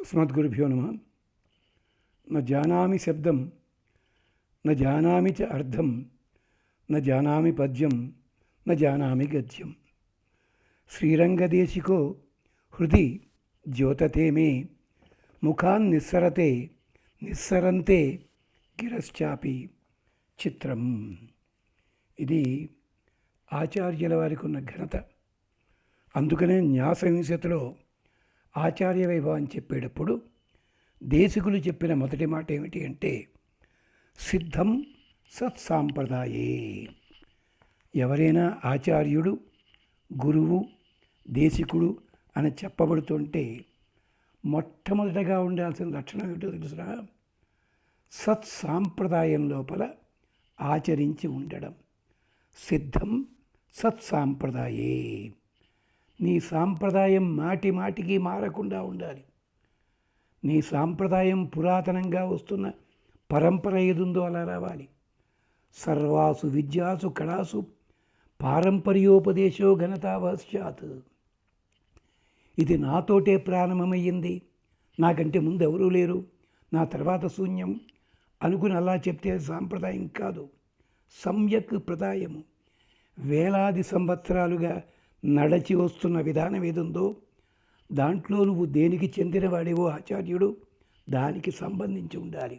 अस्मद्गुरुभ्यो नमः। न जानामि शब्दं न जानामि च अर्थं न जानामि पद्यं न जानामि गद्यं। श्रीरङ्गदेशिको हृदि द्योतते मे मुखान् निस्सरते निस्सरन्ते గిరశ్చాపి చిత్రం. ఇది ఆచార్యుల వారికి ఉన్న ఘనత. అందుకనే న్యాసవింశతిలో ఆచార్య వైభవం చెప్పేటప్పుడు దేశికులు చెప్పిన మొదటి మాట ఏమిటి అంటే సిద్ధం సత్సాంప్రదాయే. ఎవరైనా ఆచార్యుడు, గురువు, దేశికుడు అని చెప్పబడుతుంటే మొట్టమొదటగా ఉండాల్సిన లక్షణం ఏమిటో తెలుసురా? సత్సాంప్రదాయం లోపల ఆచరించి ఉండడం. సిద్ధం సత్సాంప్రదాయే. నీ సాంప్రదాయం మాటి మాటికి మారకుండా ఉండాలి. నీ సాంప్రదాయం పురాతనంగా వస్తున్న పరంపర ఏదుందో అలా రావాలి. సర్వాసు విద్యాసు కళాసు పారంపర్యోపదేశో ఘనతావశ్యాత్. ఇది నాతోటే ప్రారంభమయ్యింది, నాకంటే ముందు ఎవరూ లేరు, నా తర్వాత శూన్యం అనుకుని అలా చెప్తే సాంప్రదాయం కాదు, సమ్యక్ ప్రదాయము. వేలాది సంవత్సరాలుగా నడచి వస్తున్న విధానం ఏదుందో దాంట్లో నువ్వు దేనికి చెందినవాడేవో ఆచార్యుడు దానికి సంబంధించి ఉండాలి.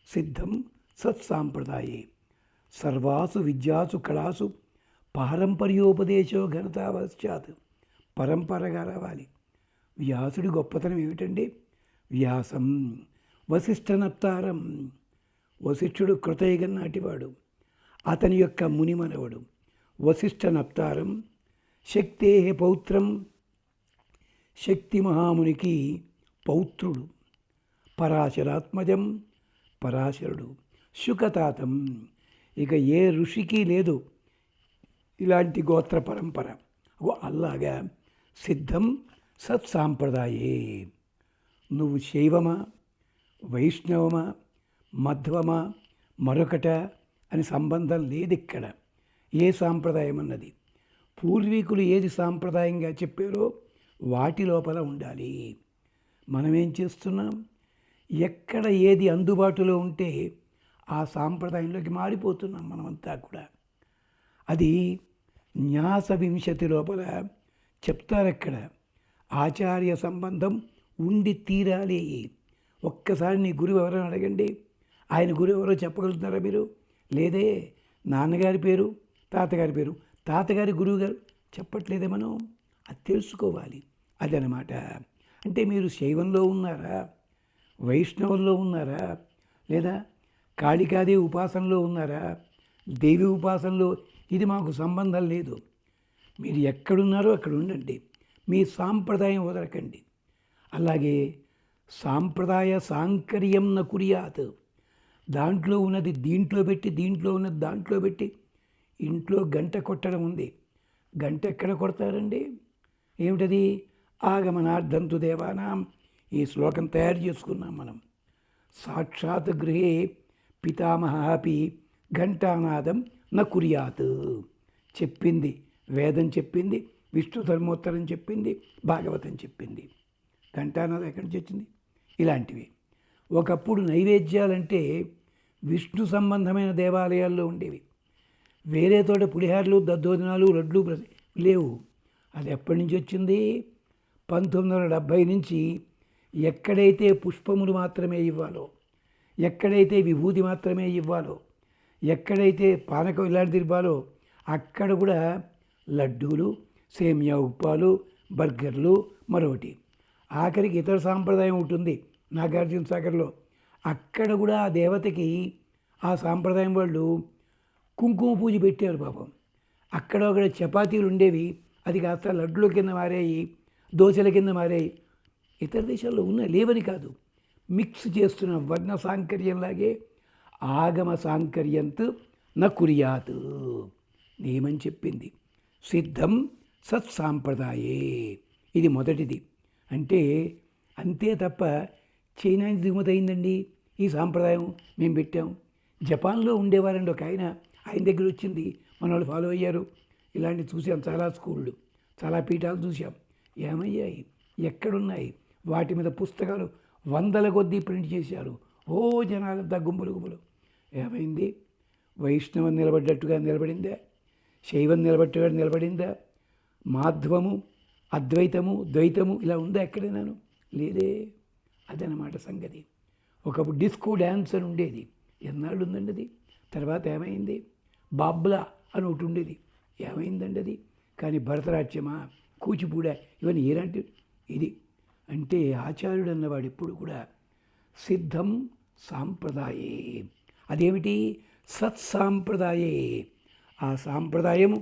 సిద్ధం సత్సాంప్రదాయే సర్వాసు విద్యాసు కళాసు పారంపర్యోపదేశో ఘనతావశ్చాత్. పరంపరగా రావాలి. వ్యాసుడి గొప్పతనం ఏమిటండి? వ్యాసం వశిష్ఠనప్తారం. వశిష్ఠుడు కృతయుగం నాటివాడు, అతని యొక్క మునిమనవడు. వశిష్ఠనప్తారం శక్తే పౌత్రం. శక్తి మహామునికి పౌత్రుడు. పరాశరాత్మజం, పరాశరుడు. శుకతాతం. ఇక ఏ ఋషికి లేదు ఇలాంటి గోత్ర పరంపర. అలాగా సిద్ధం సత్సాంప్రదాయే. నువ్వు శైవమా, వైష్ణవమా, మధ్వమా, మరొకట అని సంబంధం లేదు ఇక్కడ. ఏ సాంప్రదాయం అన్నది పూర్వీకులు ఏది సాంప్రదాయంగా చెప్పారో వాటి లోపల ఉండాలి. మనమేం చేస్తున్నాం? ఎక్కడ ఏది అందుబాటులో ఉంటే ఆ సాంప్రదాయంలోకి మారిపోతున్నాం మనమంతా కూడా. అది న్యాస వింశతి లోపల చెప్తారక్కడ. ఆచార్య సంబంధం ఉండి తీరాలి. ఒక్కసారి నీ గురువు ఎవరని అడగండి, ఆయన గురువు ఎవరో చెప్పగలుగుతున్నారా మీరు? లేదే. నాన్నగారి పేరు, తాతగారి పేరు, తాతగారి గురువు గారు చెప్పట్లేదే. మనం అది తెలుసుకోవాలి. అదనమాట. అంటే మీరు శైవంలో ఉన్నారా, వైష్ణవంలో ఉన్నారా, లేదా కాళికాదేవి ఉపాసనలో ఉన్నారా, దేవి ఉపాసనలో, ఇది మాకు సంబంధం లేదు. మీరు ఎక్కడున్నారో అక్కడ ఉండండి. మీ సాంప్రదాయం వదలకండి. అలాగే సాంప్రదాయ సాంకర్యం న కుర్యాత్. దాంట్లో ఉన్నది దీంట్లో పెట్టి, దీంట్లో ఉన్నది దాంట్లో పెట్టి, ఇంట్లో గంట కొట్టడం ఉంది. గంట ఎక్కడ కొడతారండి? ఏమిటది? ఆగమనార్థంతు దేవానాం. ఈ శ్లోకం తయారు చేసుకున్నాం మనం. సాక్షాత్ గృహే పితామహాపి ఘంటానాదం న కుర్యాత్. చెప్పింది వేదం, చెప్పింది విష్ణు ధర్మోత్తరం, చెప్పింది భాగవతం, చెప్పింది. ఘంటానాదం ఎక్కడి నుంచి వచ్చింది? ఇలాంటివి. ఒకప్పుడు నైవేద్యాలంటే విష్ణు సంబంధమైన దేవాలయాల్లో ఉండేవి. వేరే తోట పులిహారలు, దద్దోజనాలు, లడ్లు లేవు. అది ఎప్పటి నుంచి వచ్చింది? 1970 నుంచి. ఎక్కడైతే పుష్పములు మాత్రమే ఇవ్వాలో, ఎక్కడైతే విభూతి మాత్రమే ఇవ్వాలో, ఎక్కడైతే పానకం ఇలాంటిది ఇవ్వాలో అక్కడ కూడా లడ్డూలు, సేమియా ఉప్పాలు, బర్గర్లు, మరొకటి. ఆఖరికి ఇతర సాంప్రదాయం ఉంటుంది నాగార్జున సాగర్లో. అక్కడ కూడా ఆ దేవతకి ఆ సాంప్రదాయం వాళ్ళు కుంకుమ పూజ పెట్టారు పాపం. అక్కడ ఒక చపాతీలు ఉండేవి, అది కాస్త లడ్డుల కింద మారాయి, దోశల కింద మారాయి. ఇతర దేశాల్లో ఉన్న లేవని కాదు, మిక్స్ చేస్తున్న వర్ణ సాంకర్యంలాగే ఆగమ సాంకర్యంత్ న కుర్యాత్. నియమని చెప్పింది. సిద్ధం సత్సాంప్రదాయే. ఇది మొదటిది. అంటే అంతే తప్ప చైనా నుంచి దిగుమతి అయిందండి ఈ సాంప్రదాయం, మేము పెట్టాం. జపాన్లో ఉండేవారండి ఒక ఆయన దగ్గర వచ్చింది, మన వాళ్ళు ఫాలో అయ్యారు. ఇలాంటివి చూసాం, చాలా స్కూళ్ళు, చాలా పీఠాలు చూసాం. ఏమయ్యాయి? ఎక్కడున్నాయి? వాటి మీద పుస్తకాలు వందల కొద్దీ ప్రింట్ చేశారు. ఓ జనాలంతా గుంపులు గుంపులు. ఏమైంది? వైష్ణవం నిలబడ్డట్టుగా నిలబడిందా? శైవం నిలబట్టుగా నిలబడిందా? మాధ్వము, అద్వైతము, ద్వైతము ఇలా ఉందా ఎక్కడైనాను? లేదే. అదనమాట సంగతి. ఒకప్పుడు డిస్కో డ్యాన్స్ అని ఉండేది. ఎన్నాళ్ళు ఉందండి అది? తర్వాత ఏమైంది? బాబ్లా అని ఒకటి ఉండేది. ఏమైందండి అది? కానీ భరతనాట్యమా, కూచిపూడ ఇవన్నీ ఏలాంటి ఇది అంటే ఆచార్యుడు అన్నవాడు ఎప్పుడు కూడా సిద్ధం సాంప్రదాయే. అదేమిటి? సత్సాంప్రదాయే. ఆ సాంప్రదాయము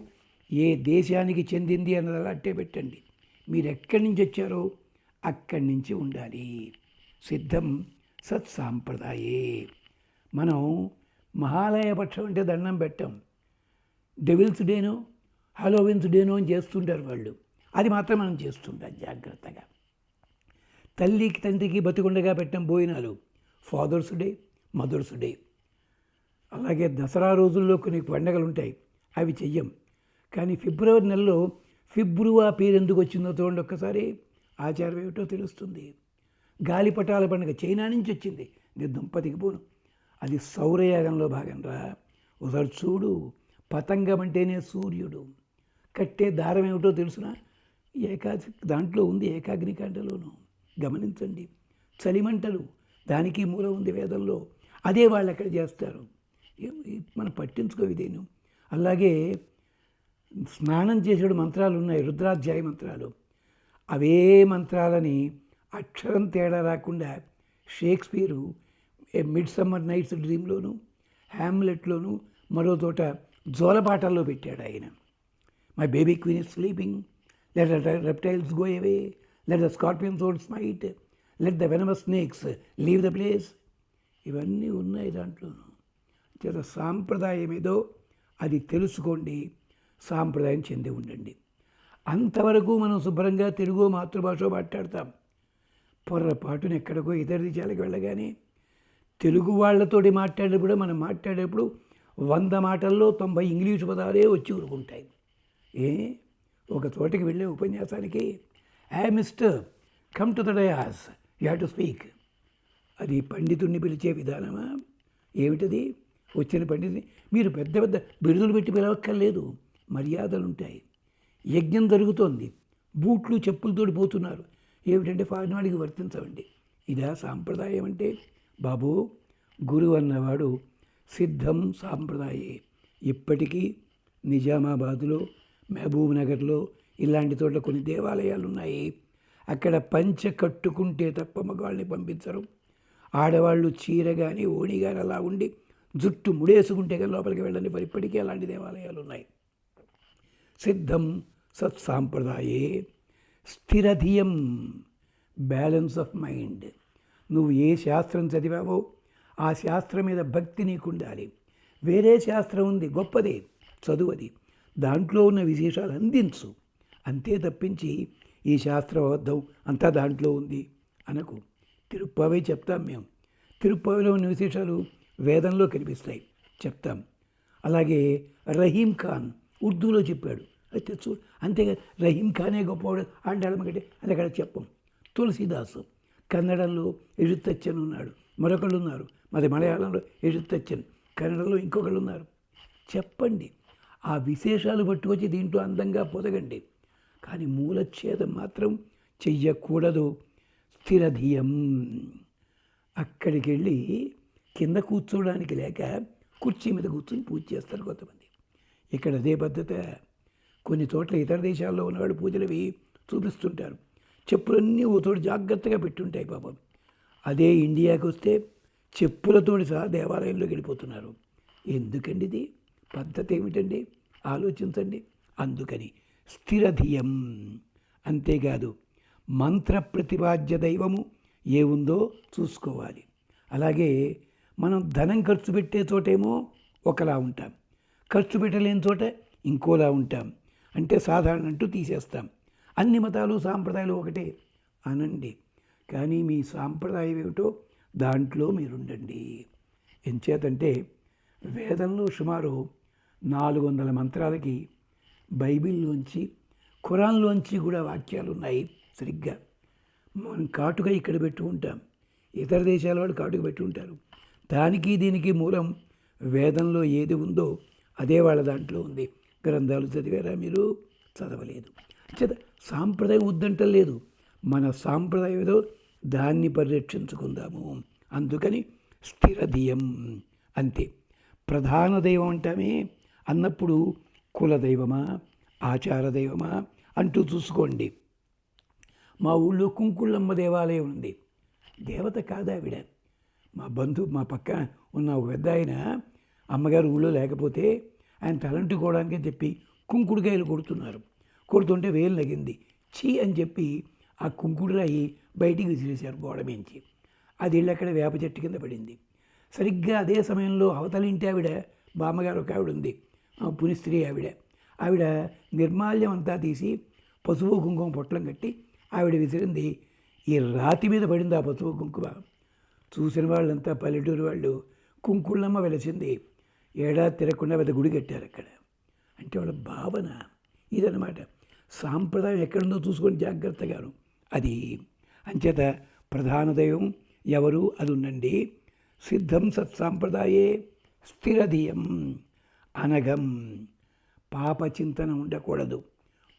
ఏ దేశానికి చెందింది అన్నది అట్టే పెట్టండి. మీరు ఎక్కడి నుంచి వచ్చారో అక్కడి నుంచి ఉండాలి. సిద్ధం సత్సాంప్రదాయే. మనం మహాలయ పక్షం అంటే దండం పెట్టాం. డెవిల్స్ డేనో హాలోవిన్స్ డేనో అని చేస్తుంటారు వాళ్ళు. అది మాత్రం మనం చేస్తుంటాం జాగ్రత్తగా. తల్లికి తండ్రికి బతికుండగా పెట్టిన భోజనాలు ఫాదర్స్ డే, మదర్స్ డే. అలాగే దసరా రోజుల్లో కొన్ని పండగలు ఉంటాయి, అవి చెయ్యం. కానీ ఫిబ్రవరి నెలలో ఫిబ్రువా పేరు ఎందుకు వచ్చిందో చూడండి ఒక్కసారి. ఆచారం ఏమిటో తెలుస్తుంది. గాలిపటాల పండుగ చైనా నుంచి వచ్చింది. నేను దుంపతికి పోను. అది సౌరయాగంలో భాగం రా. ఒకసారి చూడు. పతంగం అంటేనే సూర్యుడు. కట్టే దారం ఏమిటో తెలుసునా? దాంట్లో ఉంది ఏకాగ్నికాండలోను. గమనించండి. చలిమంటలు దానికి మూలం ఉంది వేదంలో. అదే వాళ్ళు అక్కడ చేస్తారు. మనం పట్టించుకోవిదేను. అలాగే స్నానం చేసేడు మంత్రాలు ఉన్నాయి, రుద్రాధ్యాయ మంత్రాలు. అవే మంత్రాలని అక్షరం తేడా రాకుండా షేక్స్పియరు మిడ్ సమ్మర్ నైట్స్ డ్రీమ్లోను, హ్యామ్లెట్లోను, మరో చోట జోలపాటల్లో పెట్టాడు ఆయన. My baby queen is sleeping, let the reptiles go away, let the scorpions old smite, let the venomous snakes leave the place. ఇవన్నీ ఉన్నాయి దాంట్లోనూ. చేత సాంప్రదాయం ఏదో అది తెలుసుకోండి, సాంప్రదాయం చెంది ఉండండి. అంతవరకు మనం శుభ్రంగా తెలుగు మాతృభాష మాట్లాడతాం. పొర్రపాటున ఎక్కడికో ఇతర దేశాలకు వెళ్ళగానే తెలుగు వాళ్ళతోటి మాట్లాడేటప్పుడు మనం మాట్లాడేటప్పుడు 100 మాటల్లో 90 ఇంగ్లీషు పదాలే వచ్చి ఊరుకుంటాయి. ఒక చోటికి వెళ్ళే ఉపన్యాసానికి mister come to the dais, you have to speak. అది పండితుడిని పిలిచే విధానమా ఏమిటది? వచ్చిన పండితుని మీరు పెద్ద పెద్ద బిరుదులు పెట్టి పిలవక్కర్లేదు, మర్యాదలుంటాయి. యజ్ఞం జరుగుతోంది, బూట్లు చెప్పులతోటి పోతున్నారు. ఏమిటంటే ఫారిన్ వాడికి వర్తించవండి. ఇదా సాంప్రదాయం అంటే? బాబు, గురువు అన్నవాడు సిద్ధం సాంప్రదాయే. ఇప్పటికీ నిజామాబాదులో, మహబూబ్ నగర్లో ఇలాంటి చోట్ల కొన్ని దేవాలయాలు ఉన్నాయి. అక్కడ పంచ కట్టుకుంటే తప్ప మగవాళ్ళని పంపించరు. ఆడవాళ్ళు చీర కానీ ఓణి కానీ అలా ఉండి జుట్టు ముడేసుకుంటే కానీ లోపలికి వెళ్ళండి. మరి ఇప్పటికీ అలాంటి దేవాలయాలు ఉన్నాయి. సిద్ధం సత్సాంప్రదాయే. స్థిరధియం, బ్యాలెన్స్ ఆఫ్ మైండ్. నువ్వు ఏ శాస్త్రం చదివావో ఆ శాస్త్రం మీద భక్తి నీకు ఉండాలి. వేరే శాస్త్రం ఉంది, గొప్పదే, చదువది, దాంట్లో ఉన్న విశేషాలు అందించు. అంతే తప్పించి ఈ శాస్త్రం అబద్ధం అంతా దాంట్లో ఉంది అనకు. తిరుప్పావే చెప్తాం మేము. తిరుప్పావిలో ఉన్న విశేషాలు వేదంలో కనిపిస్తాయి, చెప్తాం. అలాగే రహీం ఖాన్ ఉర్దూలో చెప్పాడు, అది తెచ్చు. అంతేగా రహీం ఖానే గొప్పవాడు అంటాడు ఒకటి, అది అక్కడ చెప్పం. తులసీదాసు కన్నడంలో ఎഴുത്തച്ഛన్ ఉన్నాడు, మరొకళ్ళు ఉన్నారు. మరి మలయాళంలో ఎഴുത്തച്ഛన్, కన్నడలో ఇంకొకళ్ళు ఉన్నారు. చెప్పండి, ఆ విశేషాలు పట్టుకొచ్చి దీంట్లో అందంగా పొదగండి. కానీ మూలఛేదం మాత్రం చెయ్యకూడదు. స్థిరధియం. అక్కడికి వెళ్ళి కింద కూర్చోవడానికి లేక కుర్చీ మీద కూర్చొని పూజ చేస్తారు కొంతమంది. ఇక్కడ అదే పద్ధత. కొన్ని చోట్ల ఇతర దేశాల్లో ఉన్నవాడు పూజలవి చూపిస్తుంటారు. చెప్పులన్నీ ఓ తోడు జాగ్రత్తగా పెట్టుంటాయి పాపం. అదే ఇండియాకి వస్తే చెప్పులతోటి సహా దేవాలయంలోకి వెళ్ళిపోతున్నారు. ఎందుకండి ఇది? పద్ధతి ఏమిటండి? ఆలోచించండి. అందుకని స్థిరధియం. అంతేకాదు మంత్ర ప్రతిపాద్య దైవము ఏ ఉందో చూసుకోవాలి. అలాగే మనం ధనం ఖర్చు పెట్టే చోటేమో ఒకలా ఉంటాం, ఖర్చు పెట్టలేని చోట ఇంకోలా ఉంటాం. అంటే సాధారణ అంటూ తీసేస్తాం. అన్ని మతాలు సాంప్రదాయాలు ఒకటే అనండి, కానీ మీ సాంప్రదాయం ఏమిటో దాంట్లో మీరుండండి. ఎంచేతంటే వేదంలో సుమారు 400 మంత్రాలకి బైబిల్లోంచి ఖురాన్లోంచి కూడా వాక్యాలు ఉన్నాయి. సరిగ్గా మనం కాటుక ఇక్కడ పెట్టుకుంటాం, ఇతర దేశాల వాళ్ళు కాటుక పెట్టుకుంటారు. దానికి దీనికి మూలం వేదంలో ఏది ఉందో అదే వాళ్ళ దాంట్లో ఉంది. గ్రంథాలు చదివారా మీరు? చదవలేదు. చేత సాంప్రదాయం వద్దంటలేదు, మన సాంప్రదాయం ఏదో దాన్ని పరిరక్షించుకుందాము. అందుకని స్థిరదీయం అంతే. ప్రధాన దైవం అంటామే అన్నప్పుడు కులదైవమా ఆచార దైవమా అంటూ చూసుకోండి. మా ఊళ్ళో కుంకుళ్ళమ్మ దేవాలయం ఉంది. దేవత కాదావిడ, మా పక్కన ఉన్న ఒక పెద్ద ఆయన అమ్మగారు ఊళ్ళో లేకపోతే ఆయన తలంటుకోవడానికి చెప్పి కుంకుడుకాయలు కొడుతుంటే వేలు నగింది. చీ అని చెప్పి ఆ కుంకుడు రాయి బయటికి విసిరేశారు గోడ మించి. అది వెళ్ళి అక్కడ వేప చెట్టు కింద పడింది. సరిగ్గా అదే సమయంలో అవతలింటి ఆవిడ బామ్మగారు ఒక ఆవిడ ఉంది, పునిస్త్రీ ఆవిడ నిర్మాల్యం అంతా తీసి పసుపు కుంకుమ పొట్లం కట్టి ఆవిడ విసిరింది. ఈ రాతి మీద పడింది ఆ పసుపు కుంకుమ. చూసిన వాళ్ళంతా పల్లెటూరు వాళ్ళు కుంకుళ్ళమ్మ వెలిసింది, ఏడాది తిరగకుండా పెద్ద గుడి కట్టారు అక్కడ. అంటే వాళ్ళ భావన ఇదన్నమాట. సాంప్రదాయం ఎక్కడుందో చూసుకొని జాగ్రత్తగాను అది. అంచేత ప్రధాన దైవం ఎవరు అది ఉండండి. సిద్ధం సత్సాంప్రదాయే స్థిరధియం అనగం. పాపచింతన ఉండకూడదు.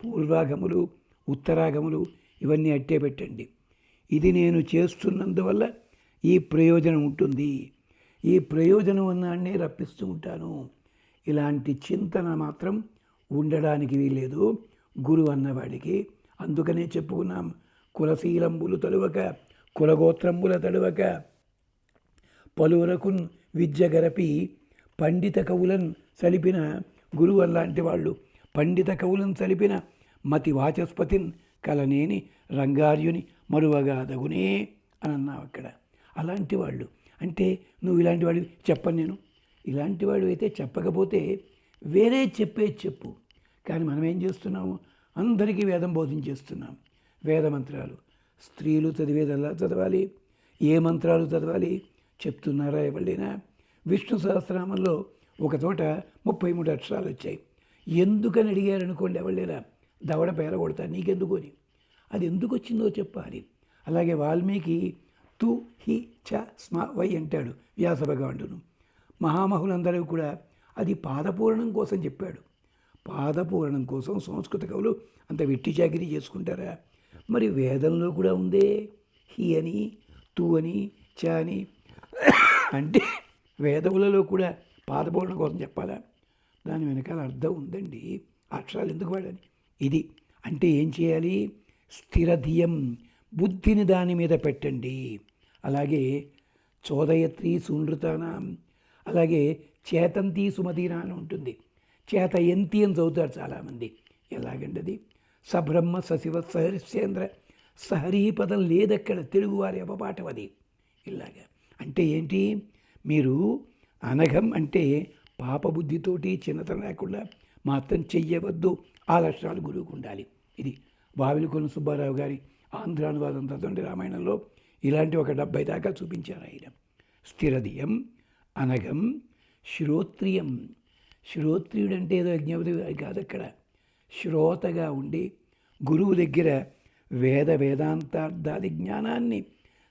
పూర్వాగములు ఉత్తరాగములు ఇవన్నీ అట్టే పెట్టండి. ఇది నేను చేస్తున్నందువల్ల ఈ ప్రయోజనం ఉంటుంది, ఈ ప్రయోజనం అన్నాన్ని రప్పిస్తూ ఉంటాను. ఇలాంటి చింతన మాత్రం ఉండడానికి వీలేదు గురువు అన్నవాడికి. అందుకనే చెప్పుకున్నాం, కులశీలంబులు తలువక కులగోత్రంబుల తడువక పలువురకున్ విద్య గరపి పండిత కవులను సలిపిన గురువు అలాంటి వాళ్ళు. పండిత కవులను సలిపిన మతి వాచస్పతిన్ కలనేని రంగార్యుని మరువగాదగునే అని అన్నావు అక్కడ. అలాంటి వాళ్ళు అంటే నువ్వు ఇలాంటి వాడు చెప్పను నేను. ఇలాంటి వాడు అయితే చెప్పకపోతే వేరే చెప్పు. కానీ మనం ఏం చేస్తున్నాము, అందరికీ వేదం బోధించేస్తున్నాం. వేద మంత్రాలు స్త్రీలు చదివేదల్లా చదవాలి. ఏ మంత్రాలు చదవాలి చెప్తున్నారా ఎవరైనా? విష్ణు సహస్రనామంలో ఒక చోట 33 అక్షరాలు వచ్చాయి. ఎందుకని అడిగారు అనుకోండి ఎవరైనా, దవడ పేర కొడతా నీకెందుకు అని. అది ఎందుకు వచ్చిందో చెప్పాలి. అలాగే వాల్మీకి తు హి చ స్మ వై అంటాడు వ్యాస భగవానుడును. మహామహులందరూ కూడా అది పాదపూరణం కోసం చెప్పాడు. పాదపూరణం కోసం సంస్కృత కవులు అంత వెట్టి చాకిరీ చేసుకుంటారా? మరి వేదంలో కూడా ఉందే హి అని తు అని చ అని. అంటే వేదములలో కూడా పాదపూరణం కోసం చెప్పాలా? దాని వెనకాల అర్థం ఉందండి. అక్షరాలు ఎందుకు వాడని ఇది. అంటే ఏం చేయాలి? స్థిరధియం, బుద్ధిని దాని మీద పెట్టండి. అలాగే చోదయత్రి సునృతానం, అలాగే చేతంతి సుమతీనా అని ఉంటుంది. చేతయంతి అని చదువుతారు చాలామంది. ఎలాగండి అది? సబ్రహ్మ సశివ సహరిశ్చేంద్ర సహరీ పదం లేదక్కడ, తెలుగువారి అపపాఠం అది. ఇలాగా అంటే ఏంటి? మీరు అనఘం అంటే పాపబుద్ధితోటి చిన్నతనం లేకుండా మాత్రం చెయ్యవద్దు. ఆ లక్షణాలు గురువుకు ఉండాలి. ఇది వావిలికొన సుబ్బారావు గారి ఆంధ్రానువాదం చదవండి రామాయణంలో. ఇలాంటి ఒక 70 దాకా చూపించారు ఆయన. స్థిరధియం, అనఘం, శ్రోత్రియం. శ్రోత్రియుడంటే ఏదో యజ్ఞపతి కాదు అక్కడ. శ్రోతగా ఉండి గురువు దగ్గర వేదాంతార్థాది జ్ఞానాన్ని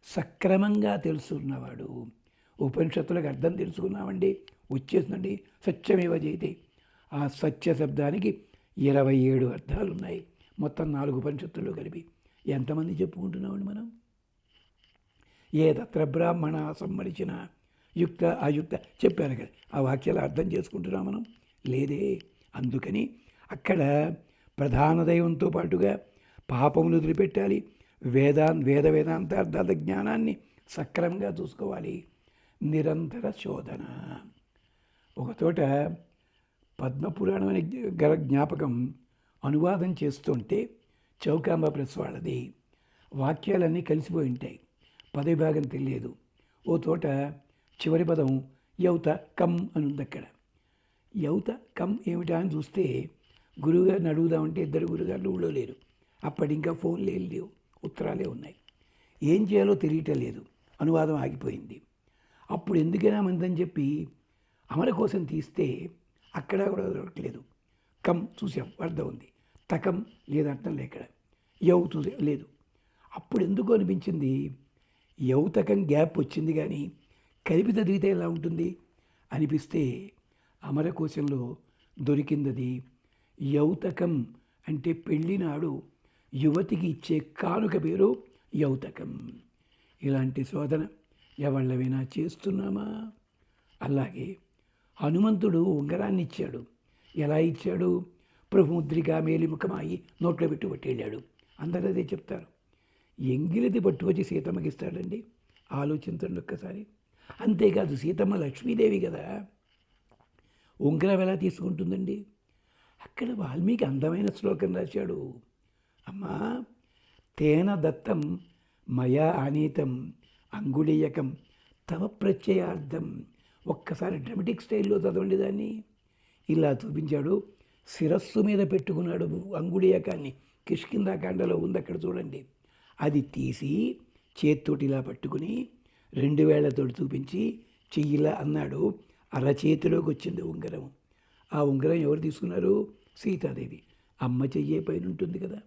సక్రమంగా తెలుసుకున్నవాడు. ఉపనిషత్తులకు అర్థం తెలుసుకున్నామండి, వచ్చేసిందండి. సత్యమేవ జయతే. ఆ సత్య శబ్దానికి 27 అర్థాలు ఉన్నాయి మొత్తం 4 ఉపనిషత్తుల్లో కలిపి. ఎంతమంది చెప్పుకుంటున్నామండి మనం? ఏ తత్ర బ్రాహ్మణ సంమరిచిన యుక్త అయుక్త చెప్పారు కదా, ఆ వాక్యాలు అర్థం చేసుకుంటున్నాం మనం? లేదే. అందుకని అక్కడ ప్రధాన దైవంతో పాటుగా పాపములు వదిలిపెట్టాలి. వేదాంతార్థాల జ్ఞానాన్ని సక్రమంగా చూసుకోవాలి. నిరంతర శోధన. ఒకచోట పద్మపురాణం అనే జ్ఞాపకం అనువాదం చేస్తుంటే చౌకాంబ ప్రెస్ వాళ్ళది. వాక్యాలన్నీ కలిసిపోయి ఉంటాయి, పదవిభాగం తెలియదు. ఓ చోట చివరి పదం యౌత కం అని ఉంది. అక్కడ యౌత కం ఏమిటా అని చూస్తే గురువుగారిని అడుగుదామంటే 2 గురుగారులు ఊళ్ళో లేరు. అప్పటి ఇంకా ఫోన్లు ఏం లేవు, ఉత్తరాలే ఉన్నాయి. ఏం చేయాలో తెలియటం లేదు, అనువాదం ఆగిపోయింది. అప్పుడు ఎందుకైనా మందని చెప్పి అమర కోసం తీస్తే అక్కడ కూడా దొరకలేదు. కం చూసాం, అర్థం ఉంది. తకం లేదు, అర్థం లేక్కడ. యౌ చూసే లేదు. అప్పుడు ఎందుకు అనిపించింది, యౌతకం గ్యాప్ వచ్చింది కానీ కలిపి చదివితే ఎలా ఉంటుంది అనిపిస్తే అమరకోశంలో దొరికిందది. యౌతకం అంటే పెళ్ళినాడు యువతికి ఇచ్చే కానుక పేరు యౌతకం. ఇలాంటి శోధన ఎవళ్ళమైనా చేస్తున్నామా? అలాగే హనుమంతుడు ఉంగరాన్ని ఇచ్చాడు. ఎలా ఇచ్చాడు? ప్రభుముద్రిక మేలిముఖమాయి నోట్లో పెట్టి పట్టేళ్ళాడు. అందరూ అదే చెప్తారు. ఎంగిలిది పట్టుకొచ్చి సీతమ్మకి ఇస్తాడండి. ఆలోచించండి ఒక్కసారి. అంతేకాదు సీతమ్మ లక్ష్మీదేవి కదా, ఉంగరం ఎలా తీసుకుంటుందండి? అక్కడ వాల్మీకి అందమైన శ్లోకం రాశాడు. అమ్మా, తేన దత్తం మయా ఆనీతం అంగుళీయకం తవ ప్రత్యయార్థం. ఒక్కసారి డ్రమటిక్ స్టైల్లో చదవండి దాన్ని. ఇలా చూపించాడు. శిరస్సు మీద పెట్టుకున్నాడు అంగుళీయకాన్ని. కిష్కింధాకాండలో ఉంది, అక్కడ చూడండి. అది తీసి చేత్తోటి ఇలా పట్టుకుని 2 వేళ్లతోటి చూపించి చెయ్యిలా అన్నాడు. అరచేతిలోకి వచ్చింది ఉంగరం. ఆ ఉంగరం ఎవరు తీసుకున్నారు? సీతాదేవి. అమ్మ చెయ్యే పైన ఉంటుంది కదా.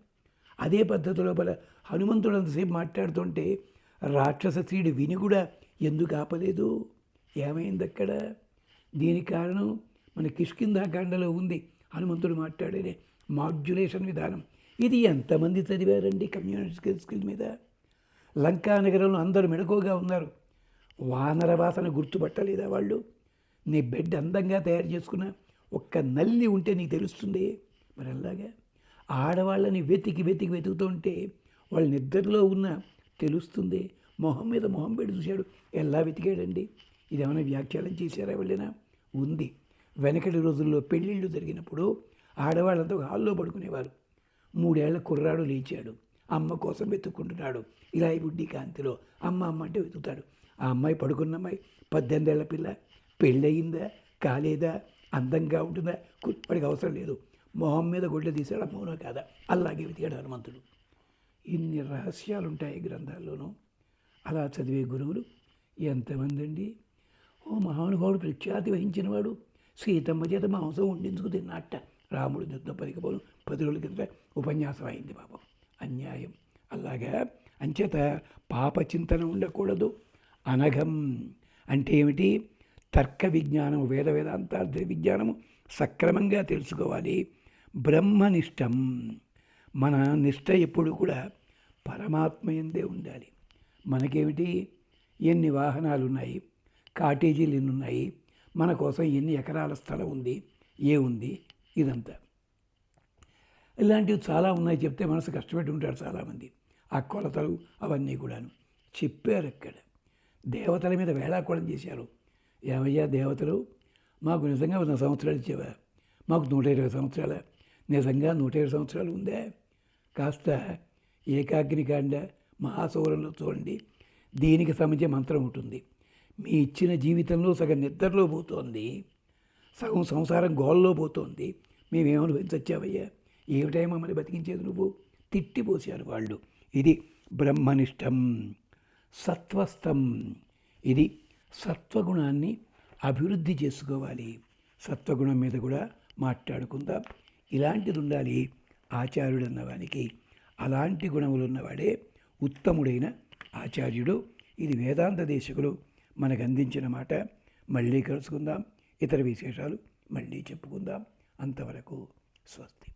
అదే పద్ధతి లోపల హనుమంతుడు అంతసేపు మాట్లాడుతుంటే రాక్షస స్త్రీడు విని కూడా ఎందుకు ఆపలేదు? ఏమైంది అక్కడ? దీనికి కారణం మన కిష్కింధాకాండలో ఉంది. హనుమంతుడు మాట్లాడే మాడ్యులేషన్ విధానం. ఇది ఎంతమంది చదివారండి కమ్యూనికేషన్ స్కిల్ మీద? లంకా నగరంలో అందరూ మెడకోగా ఉన్నారు. వానర వాసన గుర్తుపట్టలేదా వాళ్ళు? నీ బెడ్ అందంగా తయారు చేసుకున్న ఒక్క నల్లి ఉంటే నీకు తెలుస్తుంది. మరి అలాగా ఆడవాళ్ళని వెతుకుతూ ఉంటే వాళ్ళ నిద్రలో ఉన్న తెలుస్తుంది. మొహం మీద మొహం పెట్టి చూశాడు. ఎలా వెతికాడండి? ఇదేమైనా వ్యాఖ్యానం చేశారా వెళ్ళినా? ఉంది. వెనకటి రోజుల్లో పెళ్ళిళ్ళు జరిగినప్పుడు ఆడవాళ్ళంతా ఒక హాల్లో పడుకునేవారు. 3 ఏళ్ల కుర్రాడు లేచాడు. అమ్మ కోసం వెతుక్కుంటున్నాడు. ఇలా ఈ బుడ్డి కాంతిలో అమ్మ అమ్మ అంటే వెతుకుతాడు. ఆ అమ్మాయి పడుకున్న అమ్మాయి 18 ఏళ్ల పిల్ల. పెళ్ళయిందా కాలేదా, అందంగా ఉంటుందా, వాడికి అవసరం లేదు. మొహం మీద గుడ్డ తీశాడు. మౌనం కాదా, అలాగే వెతికాడు హనుమంతుడు. ఇన్ని రహస్యాలు ఉంటాయి గ్రంథాల్లోనూ. అలా చదివే గురువులు ఎంతమంది అండి! ఓ మహానుభావుడు ప్రఖ్యాతి వహించినవాడు సీతమ్మ చేత మాంసం వండించుకు తిన్నట్ట. రాముడు యుద్ధం 10 రోజుల కింద ఉపన్యాసం అయింది. పాపం అన్యాయం. అలాగా అంచేత పాప చింతన ఉండకూడదు. అనఘం అంటే ఏమిటి? తర్క విజ్ఞానము, వేదాంతార్థ విజ్ఞానము సక్రమంగా తెలుసుకోవాలి. బ్రహ్మనిష్టం, మన నిష్ట ఎప్పుడు కూడా పరమాత్మ యందే ఉండాలి. మనకేమిటి? ఎన్ని వాహనాలు ఉన్నాయి, కాటేజీలు ఎన్ని ఉన్నాయి, మన కోసం ఎన్ని ఎకరాల స్థలం ఉంది, ఏముంది, ఇదంతా ఇలాంటివి చాలా ఉన్నాయి. చెప్తే మనసు కష్టపెట్టి ఉంటారు చాలామంది. ఆ కొలతలు అవన్నీ కూడాను చెప్పారు. అక్కడ దేవతల మీద వేళాకోళం చేశారు. ఏమయ్యా దేవతలు, మాకు నిజంగా 100 సంవత్సరాలు ఇచ్చేవా? మాకు 120 సంవత్సరాల? నిజంగా 120 సంవత్సరాలు ఉందే? కాస్త ఏకాగ్నికాండ మహాసౌరంలో చూడండి, దీనికి సంబంధించిన మంత్రం ఉంటుంది. మీ ఇచ్చిన జీవితంలో సగం నిద్రలో పోతోంది, సగం సంసారం గోల్లో పోతోంది. మేమేమనుభవించి వచ్చావయ్యా? ఏమిటై మమ్మల్ని బతికించేది నువ్వు? తిట్టిపోసారు వాళ్ళు. ఇది బ్రహ్మనిష్టం. సత్వస్థం, ఇది సత్వగుణాన్ని అభివృద్ధి చేసుకోవాలి. సత్వగుణం మీద కూడా మాట్లాడుకుందాం. ఇలాంటిది ఉండాలి ఆచార్యుడు అన్నవానికి. అలాంటి గుణములు ఉన్నవాడే ఉత్తముడైన ఆచార్యుడు. ఇది వేదాంత దేశకులు మనకు అందించిన మాట. మళ్ళీ కలుసుకుందాం. ఇతర విశేషాలు మళ్ళీ చెప్పుకుందాం. అంతవరకు స్వస్తి.